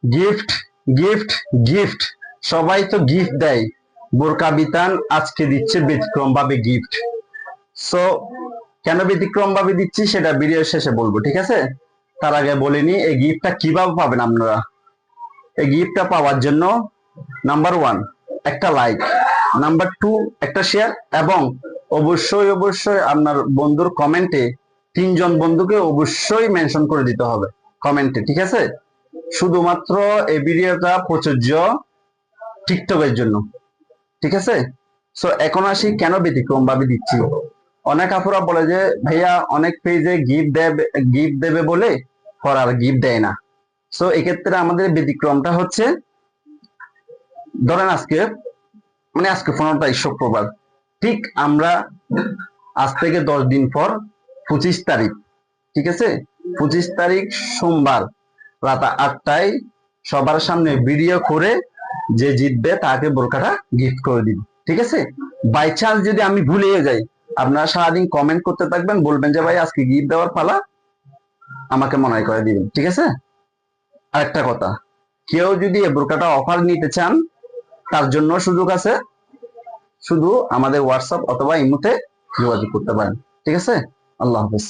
Gift, gift, gift, সবাই তো gift দেয়। বোরকা বিতান আজকে দিচ্ছে ব্যতিক্রম ভাবে গিফট। সো কেন ব্যতিক্রম ভাবে দিচ্ছি সেটা ভিডিও শেষে বলবো, ঠিক আছে? তার আগে বলিনি এই গিফটটা কিভাবে পাবেন আপনারা। এই গিফটটা পাওয়ার জন্য নাম্বার 1 একটা লাইক, নাম্বার 2 একটা শেয়ার, এবং অবশ্যই অবশ্যই আপনার বন্ধুর কমেন্টে 3 জন বন্ধুকে অবশ্যই মেনশন করে দিতে হবে কমেন্টে, ঠিক আছে? শুধুমাত্র এই ভিডিওটা প্রযোজ্য টিকটকের জন্য, ঠিক আছে? সো এখন আসি কেন ব্যতিক্রম ভাবে দিচ্ছি। অনেক আপুরা বলে যে ভাইয়া অনেক পেজে গিফট দেবে বলে করার গিফট দেয় না। সো এক্ষেত্রে আমাদের ব্যতিক্রমটা হচ্ছে, ধরেন আজকে আজকে 15 তারিখ শুক্রবার, ঠিক আমরা আজ থেকে 10 দিন পর 25 তারিখ, ঠিক আছে, 25 তারিখ সোমবার রাত 8টায় সবার সামনে ভিডিও করে যে জিতবে তাকে বোরকাটা গিফট করে দিব, ঠিক আছে? বাই চান্স যদি আমি ভুলে যাই, আপনারা সারাদিন কমেন্ট করতে থাকবেন, বলবেন যে ভাই আজকে গিফট দেওয়ার পালা, আমাকে মনে করে দিবেন, ঠিক আছে? আরেকটা কথা, কেউ যদি এই বোরকাটা অফার নিতে চান তার জন্য সুযোগ আছে, শুধু আমাদের হোয়াটসঅ্যাপ অথবা ইমোতে যোগাযোগ করতে পারেন, ঠিক আছে? আল্লাহ হাফেজ।